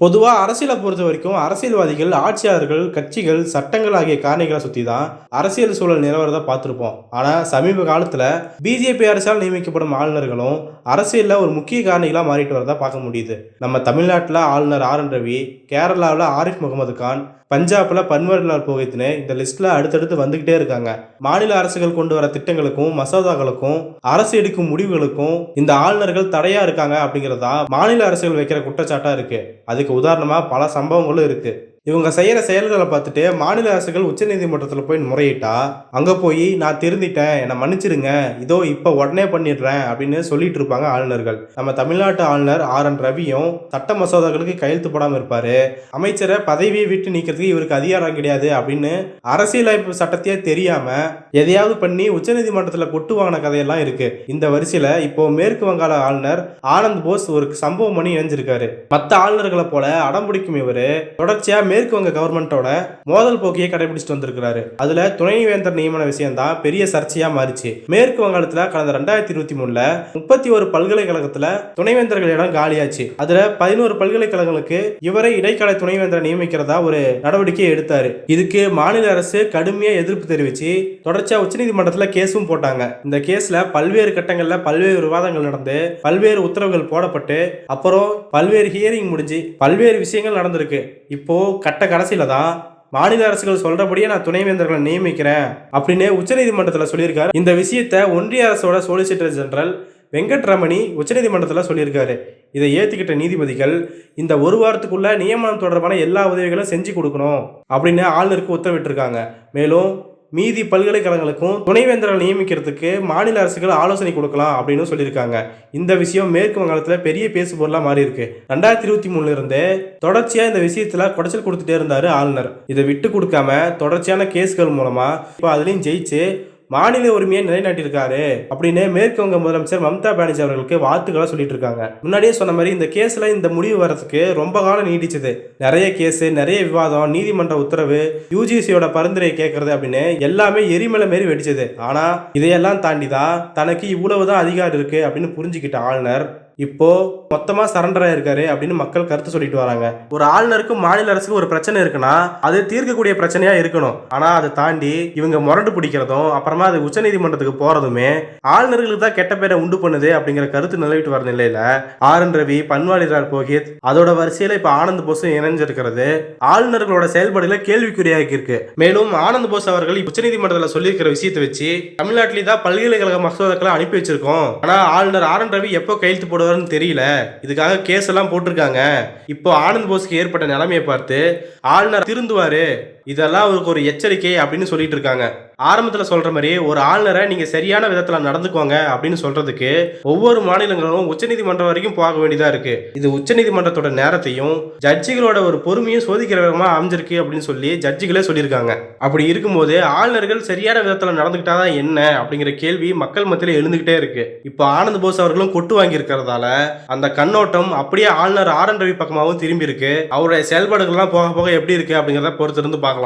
பொதுவா அரசியல பொறுத்தவரைக்கும், அரசியல்வாதிகள், ஆட்சியாளர்கள், கட்சிகள், சட்டங்கள் ஆகிய காரணிகள சுத்தி தான் அரசியல் சூழல் நிலவரத பார்த்திருப்போம். ஆனா, சமீப காலத்துல பிஜேபி அரசால் நியமிக்கப்படும் ஆளுநர்களும், அரசியல்ல ஒரு முக்கிய காரணிகளா மாறிட்டு வரத பார்க்க முடியுது. நம்ம தமிழ்நாட்டுல ஆளுநர் ஆர்.என். ரவி, கேரளாவுல ஆரிஃப் முகமது கான், பஞ்சாப்ல பன்வாரிலால் புரோஹித்னு இந்த லிஸ்ட்ல அடுத்தடுத்து வந்துகிட்டே இருக்காங்க. மாநில அரசுகள் கொண்டு வர திட்டங்களுக்கும், மசோதாக்களுக்கும், அரசு எடுக்கும் முடிவுகளுக்கும் இந்த ஆளுநர்கள் தடையா இருக்காங்க அப்படிங்கிறது தான் மாநில அரசுகள் வைக்கிற குற்றச்சாட்டா இருக்கு. அதுக்கு உதாரணமா பல சம்பவங்களும் இருக்கு. இவங்க செய்யற செயல்களை பார்த்துட்டு மாநில அரசுகள் உச்சநீதிமன்றத்தில் போய் முறையிட்டா, அங்க போய் நான் திருந்திட்டேன், என்னை மன்னிச்சிருங்க, இதோ இப்ப உடனே பண்ணிடுறேன் அப்படின்னு சொல்லிட்டு இருப்பாங்க ஆளுநர்கள். நம்ம தமிழ்நாட்டு ஆளுநர் ஆர்.என். ரவியும் சட்ட மசோதாக்களுக்கு கையெழுத்து போடாம இருப்பாரு. அமைச்சரை பதவியை விட்டு நீக்கிறதுக்கு இவருக்கு அதிகாரம் கிடையாது அப்படின்னு அரசியலமைப்பு சட்டத்தையே தெரியாம எதையாவது பண்ணி உச்சநீதிமன்றத்தில் கொட்டு வாங்கின கதையெல்லாம் இருக்கு. இந்த வரிசையில இப்போ மேற்கு வங்காள ஆளுநர் ஆனந்த் போஸ் ஒரு சம்பவம் பண்ணி இணைஞ்சிருக்காரு. மற்ற ஆளுநர்களை போல அடம்பிடிக்கும் இவரு தொடர்ச்சியா மேற்கு வங்க கவர்மெண்டோட மோதல் போக்கியை கடைபிடிச்சிட்டு வந்திருக்கிறாரு. அதுல துணைவேந்தர் நியமன விஷயம் தான் பெரிய சர்ச்சையா மாறிச்சு. மேற்கு வங்காளத்துல கடந்த 2023ல 31 பல்கலைக்கழகத்துல துணைவேந்தர்கள் இடம் காலியாச்சு. அதுல 11 பல்கலைக்கழகங்களுக்கு இவரை இடைக்கால துணைவேந்தரை நியமிக்கிறதா ஒரு நடவடிக்கை எடுத்தாரு. இதுக்கு மாநில அரசு கடுமையா எதிர்ப்பு தெரிவிச்சு தொடர்ச்சியா உச்சநீதிமன்றத்துல கேஸும் போட்டாங்க. இந்த கேஸ்ல பல்வேறு கட்டங்கள்ல பல்வேறு விவாதங்கள் நடந்து பல்வேறு உத்தரவுகள் போடப்பட்டு அப்புறம் பல்வேறு ஹியரிங் முடிஞ்சு பல்வேறு விஷயங்கள் நடந்திருக்கு. இப்போ கட்ட கடைசியில தான் மாநில அரசுகள் சொல்றபடியே நான் துணைவேந்தர்களை நியமிக்கிறேன் அப்படின்னு உச்சநீதிமன்றத்தில் சொல்லியிருக்காரு. இந்த விஷயத்தை ஒன்றிய அரசோட சொலிசிட்டர் ஜெனரல் வெங்கட்ரமணி உச்சநீதிமன்றத்தில் சொல்லியிருக்காரு. இதை ஏற்றுக்கிட்ட நீதிபதிகள் இந்த ஒரு வாரத்துக்குள்ள நியமனம் தொடர்பான எல்லா உதவிகளும் செஞ்சு கொடுக்கணும் அப்படின்னு ஆளுநருக்கு உத்தரவிட்டிருக்காங்க. மேலும் மீதி பல்கலைக்கழகங்களுக்கும் துணைவேந்தர்கள் நியமிக்கிறதுக்கு மாநில அரசுகள் ஆலோசனை கொடுக்கலாம் அப்படின்னு சொல்லியிருக்காங்க. இந்த விஷயம் மேற்கு வங்காளத்தில் பெரிய பேசு பொருளாக மாறி இருக்கு. 2023 இருந்து தொடர்ச்சியா இந்த விஷயத்துல குடைச்சல் கொடுத்துட்டே இருந்தாரு ஆளுநர். இதை விட்டு கொடுக்காம தொடர்ச்சியான கேஸ்கள் மூலமா இப்போ அதுலயும் ஜெயிச்சு மாநில உரிமையை நிலைநாட்டியிருக்காரு அப்படின்னு மேற்கு வங்க முதலமைச்சர் மம்தா பானர்ஜி அவர்களுக்கு வாழ்த்துக்களை சொல்லிட்டு இருக்காங்க. முன்னாடியே சொன்ன மாதிரி இந்த கேஸ்ல இந்த முடிவு வரதுக்கு ரொம்ப காலம் நீடிச்சது. நிறைய கேஸ், நிறைய விவாதம், நீதிமன்ற உத்தரவு, யூஜிசியோட பரிந்துரை கேட்கறது அப்படின்னு எல்லாமே எரிமலை மாரி வெடிச்சது. ஆனா இதையெல்லாம் தாண்டி தான் தனக்கு இவ்வளவுதான் அதிகாரம் இருக்கு அப்படின்னு புரிஞ்சுக்கிட்ட ஆளுநர் இப்போ மொத்தமா சரண்டர் ஆயிருக்காரு அப்படின்னு மக்கள் கருத்து சொல்லிட்டு வராங்க. ஒரு ஆளுநருக்கு மாநில அரசுக்கு ஒரு பிரச்சனை இருக்குன்னா அது தீர்க்கக்கூடிய பிரச்சனையா இருக்கணும். ஆனா அதை தாண்டி இவங்க முரண்டு பிடிக்கிறதும் அப்புறமா அது உச்சநீதிமன்றத்துக்கு போறதுமே ஆளுநர்களுக்கு தான் கெட்ட பேரை உண்டு பண்ணுது அப்படிங்கிற கருத்து நிலவிட்டு வர நிலையில ஆர்.என். ரவி, பன்வாரிலால் புரோஹித் அதோட வரிசையில இப்ப ஆனந்த் போஸ் இணைஞ்சிருக்கிறது ஆளுநர்களோட செயல்பாடுகளை கேள்விக்குறியாக்கி இருக்கு. மேலும் ஆனந்த் போஸ் அவர்கள் உச்சநீதிமன்றத்தில் சொல்லியிருக்கிற விஷயத்தை வச்சு தமிழ்நாட்டிலே தான் பல்கலைக்கழக மசோதாக்களை அனுப்பி வச்சிருக்கோம். ஆனா ஆளுநர் ஆர்.என். ரவி எப்போ கையெழுத்து போடுவார் தெரியல, இதுக்காக கேஸ் எல்லாம் போட்டிருக்காங்க. இப்போ ஆனந்த் போஸ்க்கு ஏற்பட்ட நிலைமையை பார்த்து ஆளுநர் திருந்துவாரு, இதெல்லாம் அவருக்கு ஒரு எச்சரிக்கை அப்படின்னு சொல்லிட்டு இருக்காங்க. ஆரம்பத்துல சொல்ற மாதிரி ஒரு ஆளுநரை நீங்க சரியான விதத்துல நடந்துக்கோங்க அப்படின்னு சொல்றதுக்கு ஒவ்வொரு மாநிலங்களும் உச்சநீதிமன்றம் வரைக்கும் போக வேண்டியதா இருக்கு. இது உச்சநீதிமன்றத்தோட நேரத்தையும் ஜட்ஜிகளோட ஒரு பொறுமையும் சோதிக்கிற விதமா அமைஞ்சிருக்கு அப்படின்னு சொல்லி ஜட்ஜிகளே சொல்லியிருக்காங்க. அப்படி இருக்கும்போது ஆளுநர்கள் சரியான விதத்துல நடந்துக்கிட்டாதான் என்ன அப்படிங்கிற கேள்வி மக்கள் மத்தியில எழுந்துகிட்டே இருக்கு. இப்போ ஆனந்த் போஸ் அவர்களும் கொட்டு வாங்கி இருக்கிறதால அந்த கண்ணோட்டம் அப்படியே ஆளுநர் ஆர்.என். ரவி பக்கமாகவும் திரும்பி இருக்கு. அவருடைய செயல்பாடுகள்லாம் போக போக எப்படி இருக்கு அப்படிங்கிறத பொறுத்திருந்து பார்க்கலாம்.